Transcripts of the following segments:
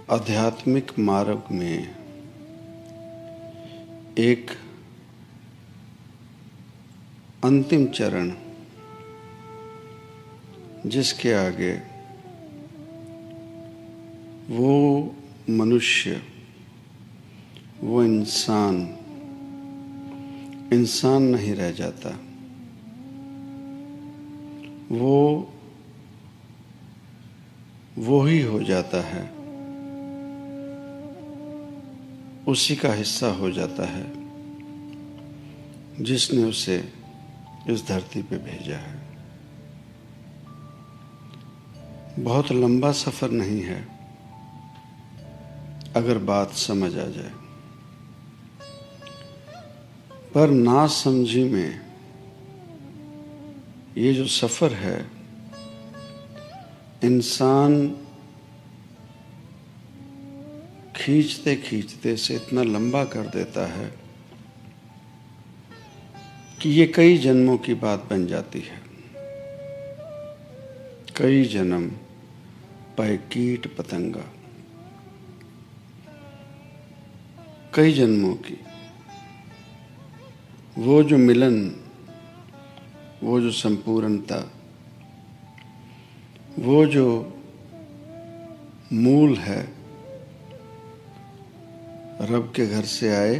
आध्यात्मिक मार्ग में एक अंतिम चरण जिसके आगे वो मनुष्य, वो इंसान नहीं रह जाता। वो ही हो जाता है, उसी का हिस्सा हो जाता है जिसने उसे इस धरती पे भेजा है। बहुत लंबा सफ़र नहीं है अगर बात समझ आ जाए, पर नासमझी में ये जो सफ़र है इंसान खींचते खींचते से इतना लंबा कर देता है कि ये कई जन्मों की बात बन जाती है। कई जन्म पाए कीट पतंगा, कई जन्मों की वो जो मिलन, वो जो संपूर्णता, वो जो मूल है, रब के घर से आए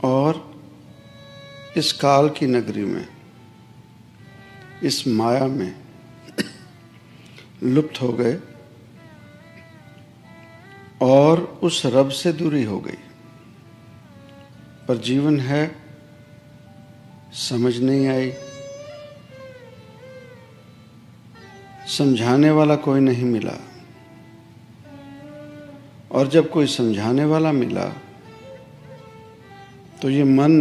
और इस काल की नगरी में, इस माया में लुप्त हो गए और उस रब से दूरी हो गई। पर जीवन है, समझ नहीं आई, समझाने वाला कोई नहीं मिला, और जब कोई समझाने वाला मिला तो ये मन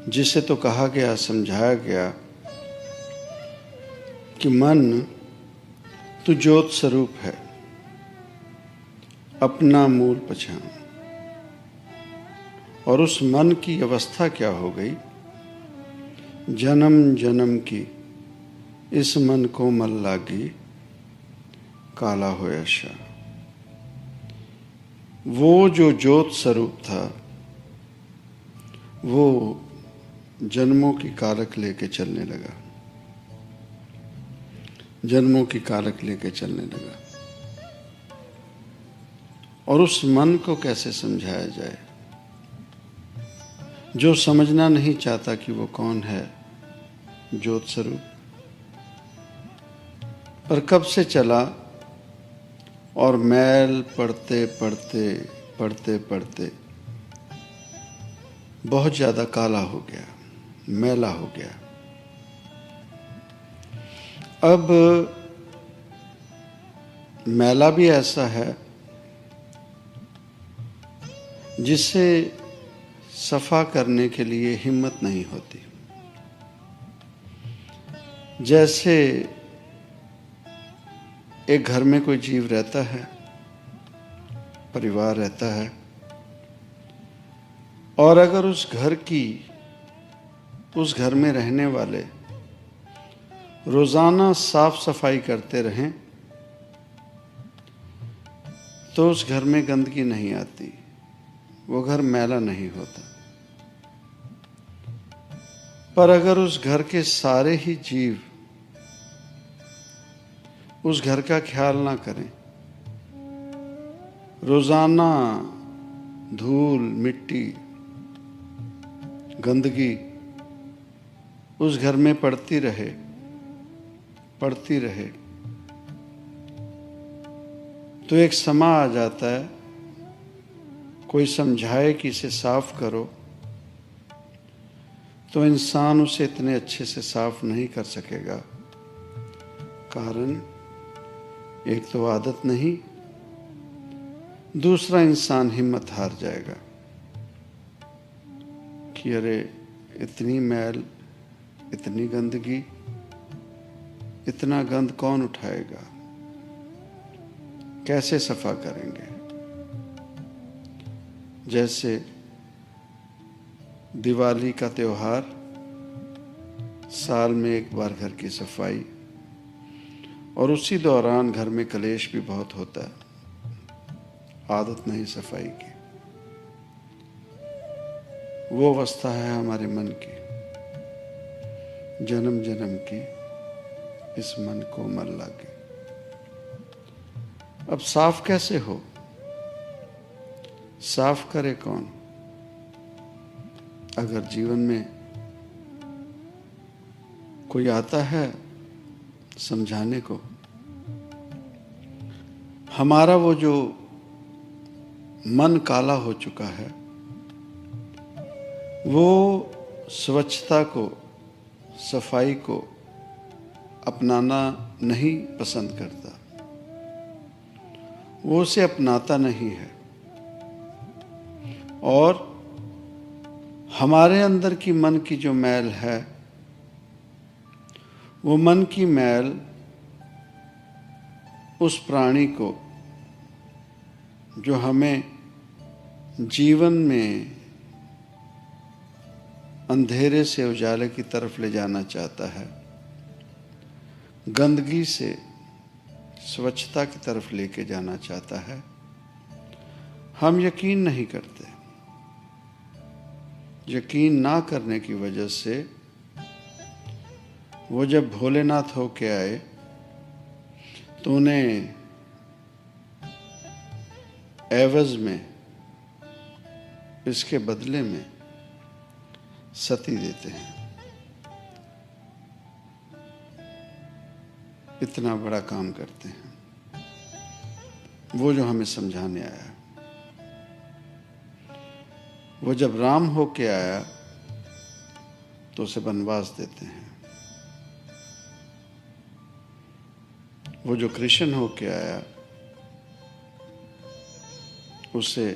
जिसे तो कहा गया, समझाया गया कि मन तू ज्योत स्वरूप है, अपना मूल पहचान। और उस मन की अवस्था क्या हो गई, जन्म जन्म की इस मन को मल लागी, काला होया शा। वो जो ज्योत स्वरूप था वो जन्मों की कारक लेके चलने लगा, जन्मों की कारक लेके चलने लगा। और उस मन को कैसे समझाया जाए जो समझना नहीं चाहता कि वो कौन है, ज्योत स्वरूप। पर कब से चला और मैल पढ़ते पढ़ते पढ़ते पढ़ते बहुत ज़्यादा काला हो गया, मैला हो गया। अब मैला भी ऐसा है जिसे सफा करने के लिए हिम्मत नहीं होती। जैसे एक घर में कोई जीव रहता है, परिवार रहता है, और अगर उस घर में रहने वाले रोज़ाना साफ सफाई करते रहें तो उस घर में गंदगी नहीं आती, वो घर मैला नहीं होता। पर अगर उस घर के सारे ही जीव उस घर का ख्याल ना करें, रोज़ाना धूल मिट्टी गंदगी उस घर में पड़ती रहे, तो एक समा आ जाता है, कोई समझाए कि इसे साफ करो, तो इंसान उसे इतने अच्छे से साफ नहीं कर सकेगा। कारण एक तो आदत नहीं, दूसरा इंसान हिम्मत हार जाएगा कि अरे इतनी मैल, इतनी गंदगी, इतना गंद कौन उठाएगा, कैसे सफा करेंगे। जैसे दिवाली का त्योहार, साल में एक बार घर की सफाई, और उसी दौरान घर में कलेश भी बहुत होता है, आदत नहीं सफाई की। वो अवस्था है हमारे मन की, जन्म जन्म की इस मन को मर लागे। अब साफ कैसे हो? साफ करे कौन? अगर जीवन में कोई आता है समझाने को, हमारा वो जो मन काला हो चुका है, वो स्वच्छता को, सफाई को अपनाना नहीं पसंद करता, वो उसे अपनाता नहीं है। और हमारे अंदर की मन की जो मैल है, वो मन की मैल उस प्राणी को जो हमें जीवन में अंधेरे से उजाले की तरफ ले जाना चाहता है, गंदगी से स्वच्छता की तरफ लेके जाना चाहता है, हम यकीन नहीं करते। यकीन ना करने की वजह से वो जब भोलेनाथ होके आए तो उन्हें एवज में, इसके बदले में सती देते हैं। इतना बड़ा काम करते हैं वो जो हमें समझाने आया। वो जब राम होके आया तो उसे वनवास देते हैं। वो जो कृष्ण होके आया उसे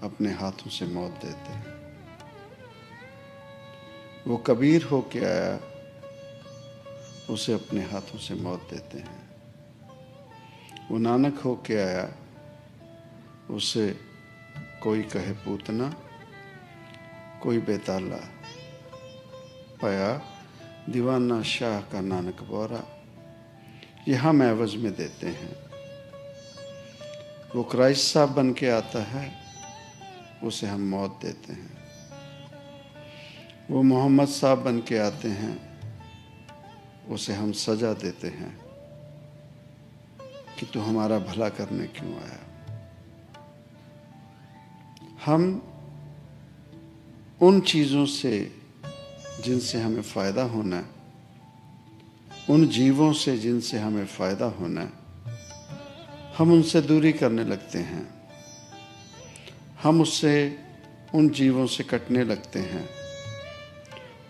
अपने हाथों से मौत देते हैं। वो कबीर होके आया, उसे अपने हाथों से मौत देते हैं। वो नानक होके आया, उसे कोई कहे पूतना, कोई बेताला, पाया दीवाना शाह का नानक बोरा, ये हम एवज में देते हैं। वो क्राइस्ट साहब बन के आता है, उसे हम मौत देते हैं। वो मोहम्मद साहब बन के आते हैं, उसे हम सजा देते हैं कि तू हमारा भला करने क्यों आया। हम उन चीज़ों से जिनसे हमें फ़ायदा होना है, उन जीवों से जिनसे हमें फ़ायदा होना है, हम उनसे दूरी करने लगते हैं। हम उससे, उन जीवों से कटने लगते हैं,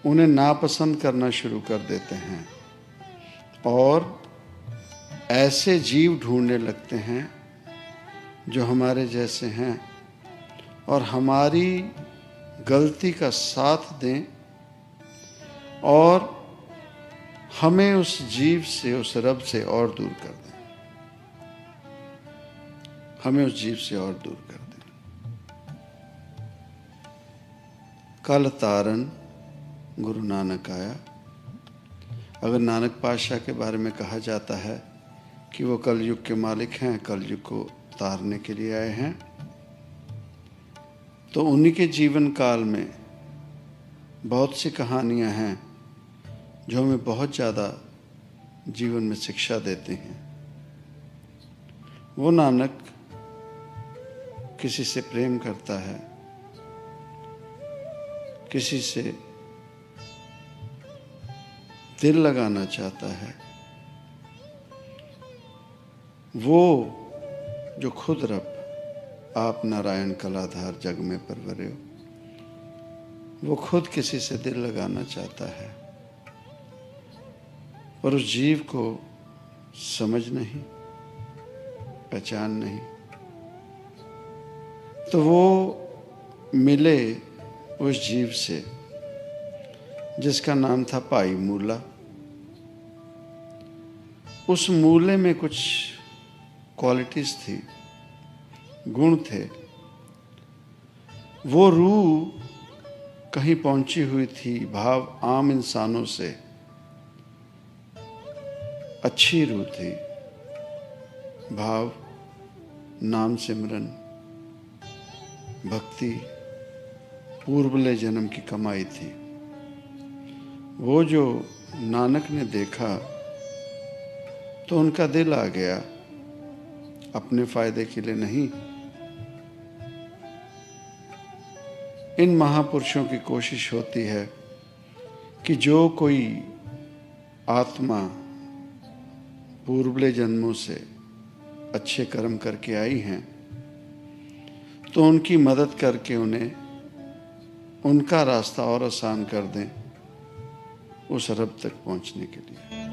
उन्हें नापसंद करना शुरू कर देते हैं और ऐसे जीव ढूंढने लगते हैं जो हमारे जैसे हैं और हमारी गलती का साथ दें और हमें उस जीव से, उस रब से और दूर कर दें। हमें उस जीव से और दूर कर दें। कल तारन गुरु नानक आया। अगर नानक पातशाह के बारे में कहा जाता है कि वो कलयुग के मालिक हैं, कलयुग को तारने के लिए आए हैं, तो उन्हीं के जीवन काल में बहुत सी कहानियां हैं जो हमें बहुत ज़्यादा जीवन में शिक्षा देते हैं। वो नानक किसी से प्रेम करता है, किसी से दिल लगाना चाहता है। वो जो खुद रब, आप नारायण कलाधार जग में परवरे हो, वो खुद किसी से दिल लगाना चाहता है पर उस जीव को समझ नहीं, पहचान नहीं। तो वो मिले उस जीव से जिसका नाम था भाई मूला। उस मूले में कुछ क्वालिटीज थी, गुण थे। वो रूह कहीं पहुंची हुई थी, भाव आम इंसानों से अच्छी रूह थी, भाव, नाम सिमरन, भक्ति पूर्वले जन्म की कमाई थी। वो जो नानक ने देखा तो उनका दिल आ गया, अपने फायदे के लिए नहीं। इन महापुरुषों की कोशिश होती है कि जो कोई आत्मा पूर्वले जन्मों से अच्छे कर्म करके आई हैं, तो उनकी मदद करके उन्हें उनका रास्ता और आसान कर दें उस रब तक पहुंचने के लिए।